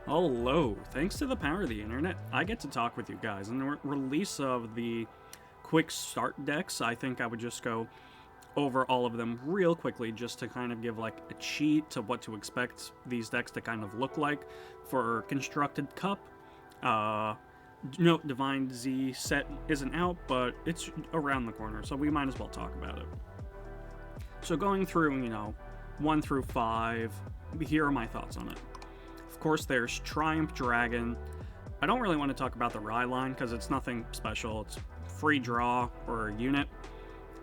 Hello, thanks to the power of the internet, I get to talk with you guys. In the release of the quick start decks, I think I would just go over all of them real quickly just to kind of give like a cheat to what to expect these decks to kind of look like for Constructed Cup. Note Divine Z set isn't out, but it's around the corner, so we might as well talk about it. So going through, 1 through 5, here are my thoughts on it. Of course, there's Triumph Dragon. I don't really want to talk about the Rye line because it's nothing special. It's free draw or a unit.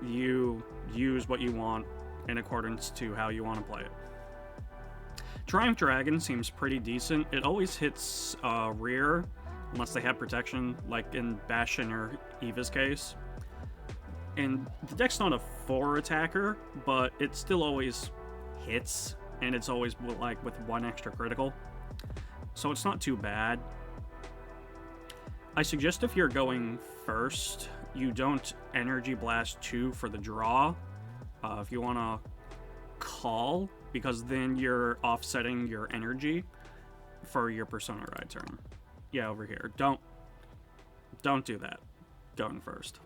You use what you want in accordance to how you want to play it. Triumph Dragon seems pretty decent. It always hits rear unless they have protection, like in Bastion or Eva's case. And the deck's not a 4 attacker, but it still always hits, and it's always like with 1 extra critical. So it's not too bad. I suggest if you're going first, you don't Energy Blast 2 for the draw. If you want to call, because then you're offsetting your energy for your Persona Ride turn. Yeah, over here. Don't do that going first.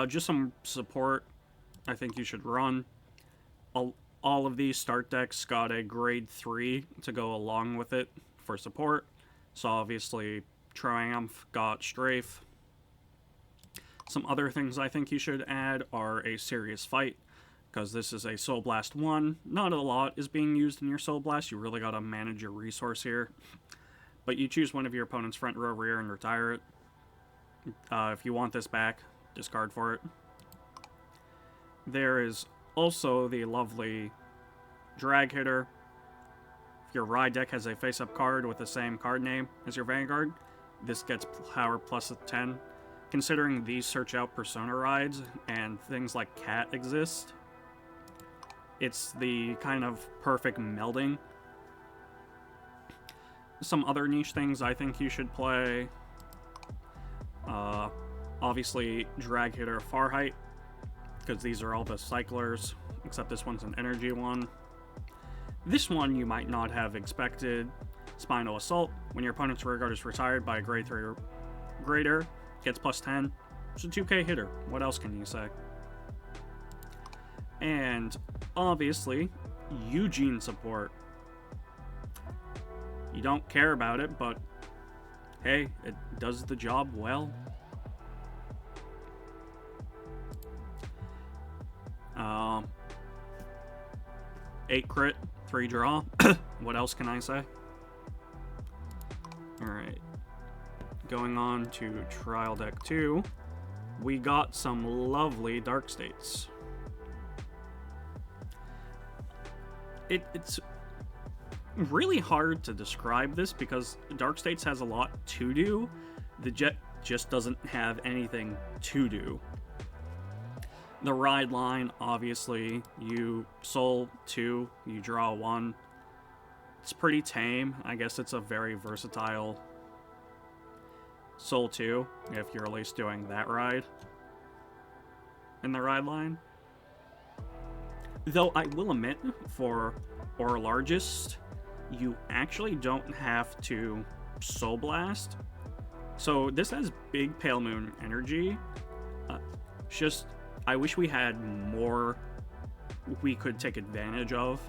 Just some support I think you should run. All of these start decks got a grade 3 to go along with it for support. So obviously Triumph got Strafe. Some other things I think you should add are a Serious Fight, because this is a Soul Blast 1. Not a lot is being used in your Soul Blast. You really gotta manage your resource here. But you choose one of your opponent's front row rear and retire it. If you want this back, discard for it. There is also the lovely Drag Hitter. If your Ride deck has a face-up card with the same card name as your Vanguard, this gets power plus 10. Considering these search out Persona Rides and things like Cat exist, it's the kind of perfect melding. Some other niche things I think you should play. Obviously, Drag Hitter Farheight, because these are all the cyclers, except this one's an energy one. This one you might not have expected. Spinal Assault. When your opponent's rear guard is retired by a grade 3 or greater, gets plus 10. It's a 2k hitter. What else can you say? And obviously, Eugene Support. You don't care about it, but hey, it does the job well. 8 crit, 3 draw. What else can I say? Alright. Going on to Trial Deck 2, we got some lovely Dark States. It's really hard to describe this because Dark States has a lot to do. The Jet just doesn't have anything to do. The Ride line, obviously, you Soul 2, you draw 1. It's pretty tame. I guess it's a very versatile Soul 2, if you're at least doing that ride in the Ride line. Though I will admit, for Largest, you actually don't have to Soul Blast. So this has big Pale Moon energy. Just, I wish we had more we could take advantage of.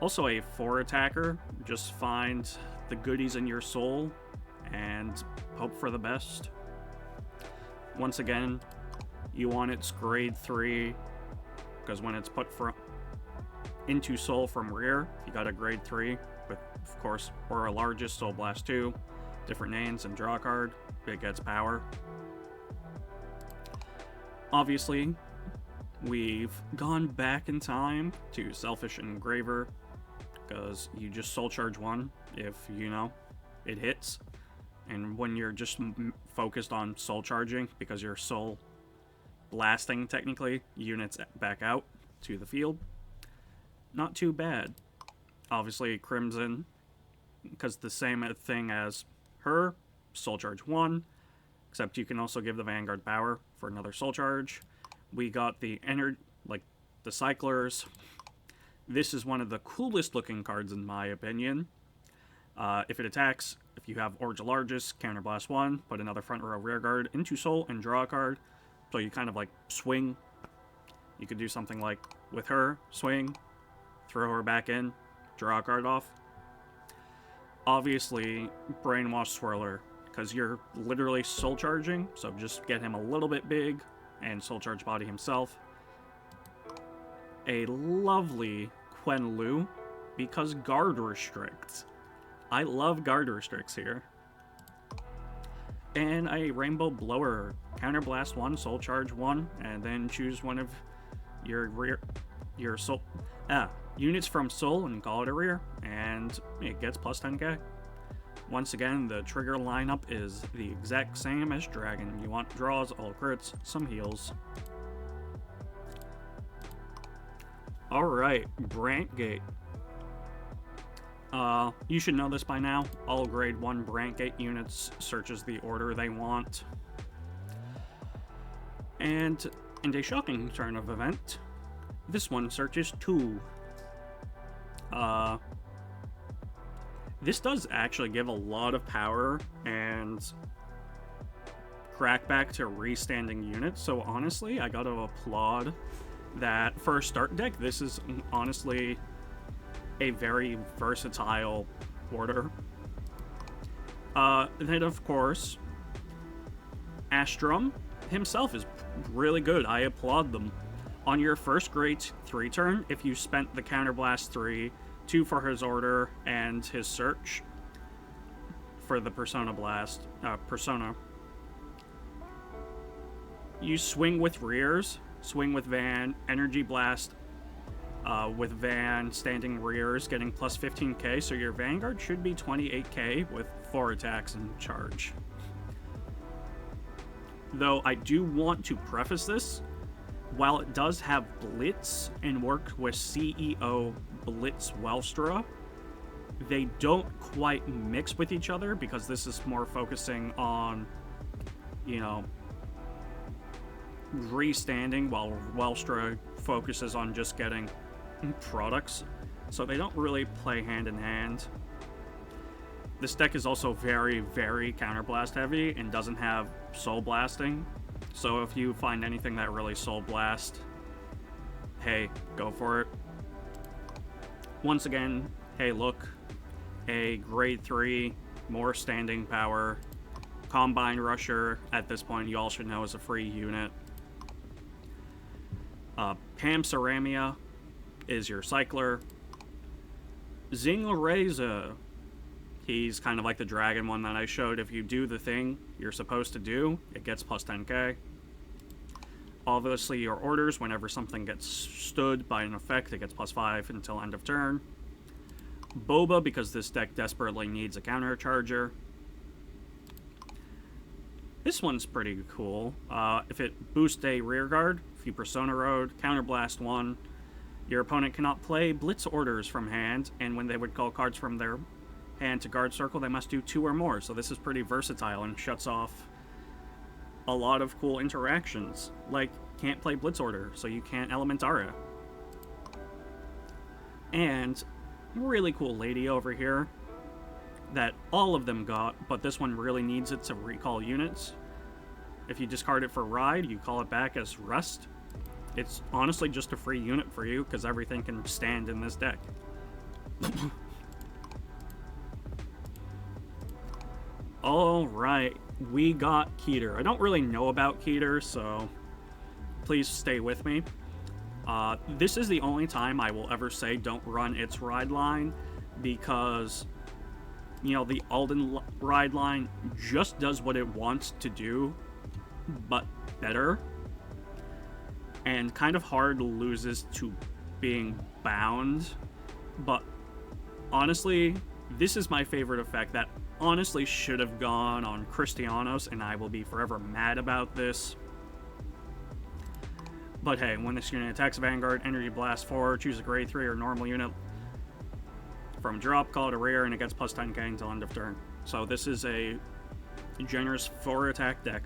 Also a 4 attacker. Just find the goodies in your soul and hope for the best. Once again, you want its grade 3, because when it's put into soul from rear, you got a grade 3 with, of course, or a Largest Soul Blast 2, different names, and draw a card. It gets power. Obviously, we've gone back in time to Selfish Engraver, because you just soul charge 1 if, it hits. And when you're just focused on soul charging, because you're soul blasting, technically, units back out to the field, not too bad. Obviously, Crimson, because the same thing as her, soul charge 1, except you can also give the Vanguard power for another soul charge. We got the the Cyclers. This is one of the coolest looking cards in my opinion. If it attacks, if you have Orge Largest, counterblast 1, put another front row rear guard into Soul and draw a card. So you kind of like swing. You could do something like with her, swing, throw her back in, draw a card off. Obviously, Brainwash Swirler, because you're literally soul charging, so just get him a little bit big and soul charge body himself. A lovely Quen Lu, because guard restricts. I love guard restricts here. And a Rainbow Blower, counterblast 1, soul charge 1, and then choose one of your soul units from soul and call it a rear, and it gets plus 10k. Once again, the trigger lineup is the exact same as Dragon. You want draws, all crits, some heals. Alright, Brant Gate. You should know this by now. All grade 1 Brant Gate units searches the order they want. And in a shocking turn of event, this one searches 2. This does actually give a lot of power and crackback to restanding units, so honestly, I gotta applaud that for a start deck. This is honestly a very versatile order. Then, of course, Astrum himself is really good. I applaud them. On your first grade 3 turn, if you spent the Counterblast 3, 2 for his order, and his search for the Persona, you swing with rears, swing with Van, Energy Blast with Van, standing rears, getting plus 15k, so your Vanguard should be 28k with 4 attacks and charge. Though I do want to preface this, while it does have Blitz and work with CEO Blitz Welstra, they don't quite mix with each other because this is more focusing on, you know, restanding, while Welstra focuses on just getting products, so they don't really play hand in hand. This deck is also very, very counterblast heavy and doesn't have soul blasting, so if you find anything that really soul blast, hey, go for it. Once again, hey, look, a grade 3, more standing power, Combine Rusher, at this point you all should know is a free unit. Pam Ceramia is your cycler. Zingloreza, he's kind of like the dragon one that I showed. If you do the thing you're supposed to do, it gets plus 10k. Obviously your orders, whenever something gets stood by an effect, it gets plus 5 until end of turn. Boba, because this deck desperately needs a counter charger. This one's pretty cool. If it boosts a rear guard, if you Persona Road, counterblast 1, your opponent cannot play Blitz orders from hand, and when they would call cards from their hand to guard circle, they must do 2 or more. So this is pretty versatile and shuts off a lot of cool interactions. Like, can't play Blitz order, so you can't Elementara. And really cool lady over here that all of them got, but this one really needs it to recall units. If you discard it for Ride, you call it back as Rest. It's honestly just a free unit for you, because everything can stand in this deck. Alright, we got Keer. I don't really know about Keer, so please stay with me. This is the only time I will ever say don't run its ride line, because, you know, the Alden ride line just does what it wants to do, but better, and kind of hard loses to being bound. But honestly, this is my favorite effect that honestly should have gone on Cristianos, and I will be forever mad about this. But hey, when this unit attacks Vanguard, Energy Blast 4, choose a grade 3 or normal unit from drop, call it a rear, and it gets plus 10k until end of turn. So this is a generous 4 attack deck.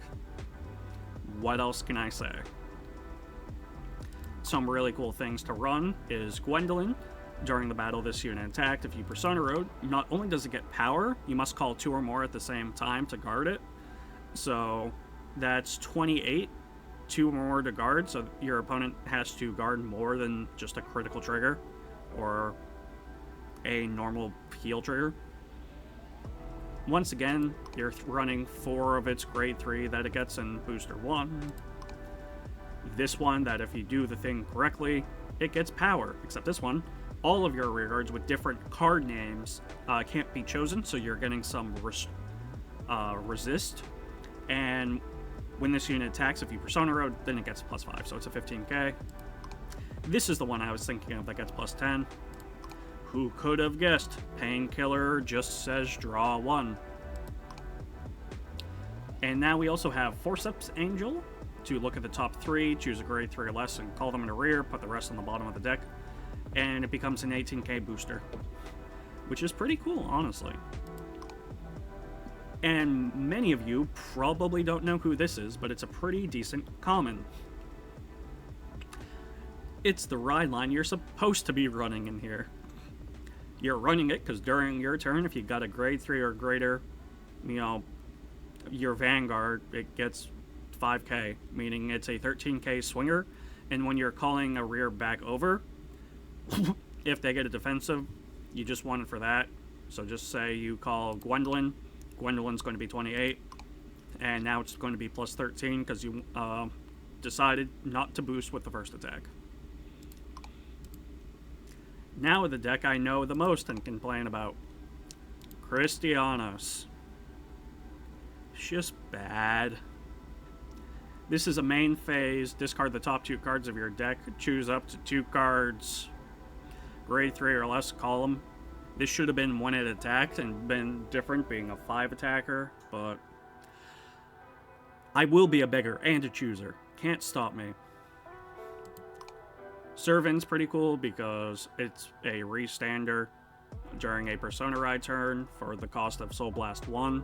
What else can I say? some really cool things to run is Gwendolyn. During the battle this unit attacked, if you Persona Road, not only does it get power, you must call 2 or more at the same time to guard it. So that's 28, 2 or more to guard, so your opponent has to guard more than just a critical trigger or a normal heal trigger. Once again, you're running 4 of its grade 3 that it gets in booster 1. This one, that if you do the thing correctly, it gets power, except this one, all of your rearguards with different card names can't be chosen, so you're getting some resist. And when this unit attacks, if you Persona Road, then it gets +5, so it's a 15k. This is the one I was thinking of that gets +10. Who could have guessed? Painkiller just says draw 1. And now we also have Forceps Angel to look at the top 3, choose a grade 3 or less, and call them in the rear, put the rest on the bottom of the deck. And it becomes an 18k booster, which is pretty cool, honestly. And many of you probably don't know who this is, but it's a pretty decent common. It's the ride line you're supposed to be running in here. You're running it because during your turn, if you got a grade 3 or greater, your Vanguard, it gets 5k, meaning it's a 13k swinger. And when you're calling a rear back over, if they get a defensive, you just want it for that. So just say you call Gwendolyn. Gwendolyn's going to be 28, and now it's going to be +13 because you decided not to boost with the first attack. Now the deck I know the most and complain about, Christianos. It's just bad. This is a main phase. Discard the top 2 cards of your deck. Choose up to 2 cards. Grade 3 or less, call them. This should have been when it attacked and been different, being a 5 attacker, but I will be a beggar and a chooser. Can't stop me. Servant's pretty cool because it's a restander during a Persona Ride turn for the cost of Soul Blast 1.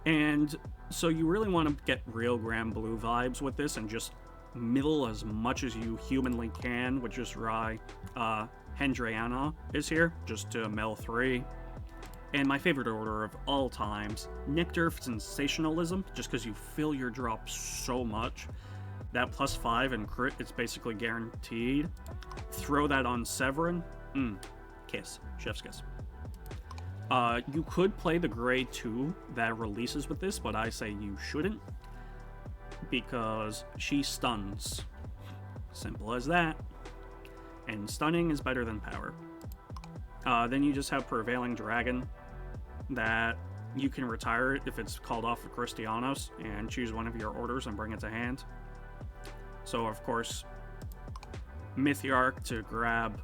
And so you really want to get real Grand Blue vibes with this and just middle as much as you humanly can, which is why Hendriana is here, just to mill 3. And my favorite order of all times, Nectar of Sensationalism, just because you fill your drop so much. That +5 and crit, it's basically guaranteed. Throw that on Severin. Kiss. Chef's kiss. You could play the grade 2 that releases with this, but I say you shouldn't, because she stuns. Simple as that. And stunning is better than power. Then you just have Prevailing Dragon, that you can retire it if it's called off of Christianos, and choose one of your orders and bring it to hand. So of course, Mythiarch to grab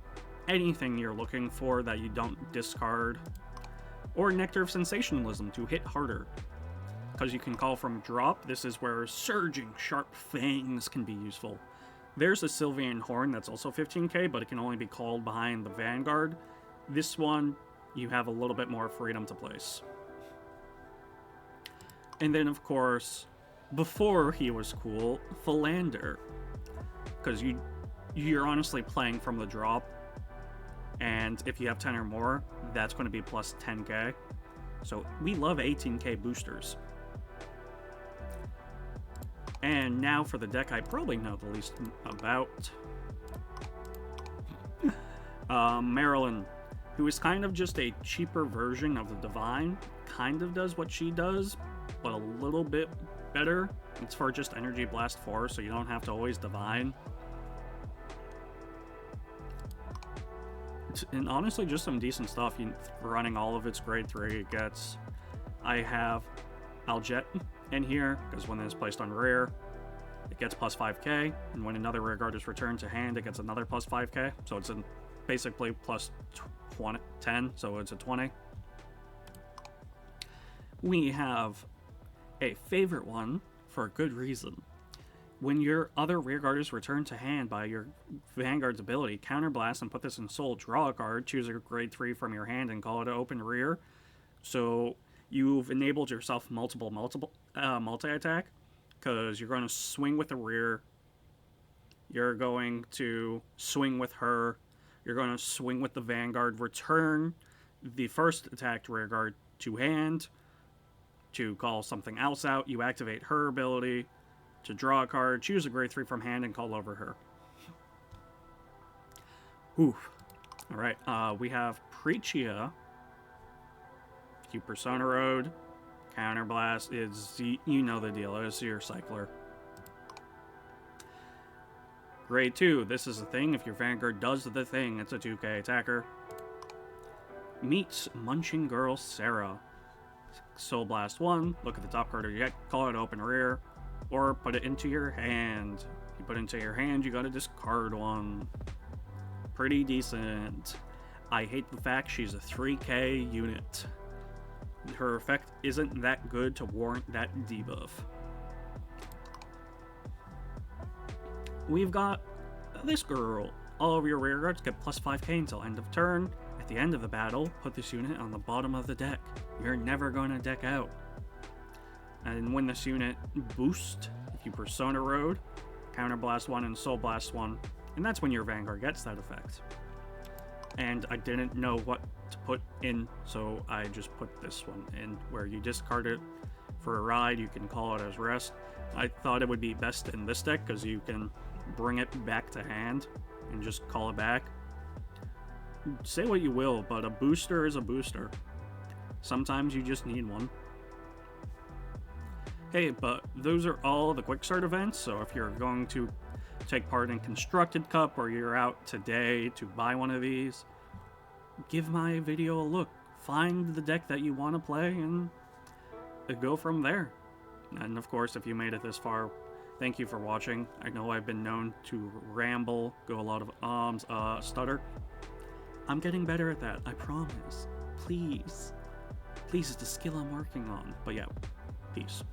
anything you're looking for that you don't discard, or Nectar of Sensationalism to hit harder, because you can call from drop. This is where Surging Sharp Fangs can be useful. There's a Sylvian Horn that's also 15k, but it can only be called behind the Vanguard. This one, you have a little bit more freedom to place. And then, of course, before he was cool, Philander. Because you're honestly playing from the drop, and if you have 10 or more, that's going to be plus 10k. So we love 18k boosters. And now for the deck I probably know the least about. Marilyn, who is kind of just a cheaper version of the Divine. Kind of does what she does, but a little bit better. It's for just Energy Blast 4, so you don't have to always Divine. And honestly, just some decent stuff. Running all of its grade 3 it gets. I have Aljet in here, because when it's placed on rear, it gets plus 5k, and when another rear guard is returned to hand, it gets another plus 5k, so it's basically plus 10, so it's a 20. We have a favorite one for a good reason. When your other rear guard is returned to hand by your Vanguard's ability, counterblast and put this in soul, draw a card, choose a grade 3 from your hand, and call it an open rear. So you've enabled yourself multi-attack, because you're going to swing with the rear, You're going to swing with her. You're going to swing with the Vanguard. Return the first attacked rearguard to hand to call something else out. You activate her ability to draw a card, choose a grade 3 from hand, and call over her. Oof. Alright, we have Preachia. You Persona Road. Counterblast is, you know the deal, it's your cycler. Grade 2, this is a thing. If your Vanguard does the thing, it's a 2k attacker. Meets Munching Girl Sarah. Soul Blast 1, look at the top card of your deck, call it open rear, or put it into your hand. You put it into your hand, you gotta discard one. Pretty decent. I hate the fact she's a 3k unit. Her effect isn't that good to warrant that debuff. We've got this girl. All of your rearguards get plus 5k until end of turn. At the end of the battle, put this unit on the bottom of the deck. You're never going to deck out. And when this unit boosts, if you Persona Road, Counterblast 1 and Soul Blast 1, and that's when your Vanguard gets that effect. And I didn't know what to put in, so I just put this one in, where you discard it for a ride, you can call it as rest. I thought it would be best in this deck, because you can bring it back to hand and just call it back. Say what you will, but a booster is a booster. Sometimes you just need one. Hey, but those are all the quick start events, so if you're going to take part in Constructed Cup or you're out today to buy one of these, give my video a look. Find the deck that you want to play and go from there. And of course, if you made it this far, thank you for watching. I know I've been known to ramble, go a lot of stutter. I'm getting better at that, I promise. Please. Please, it's a skill I'm working on. But yeah, peace.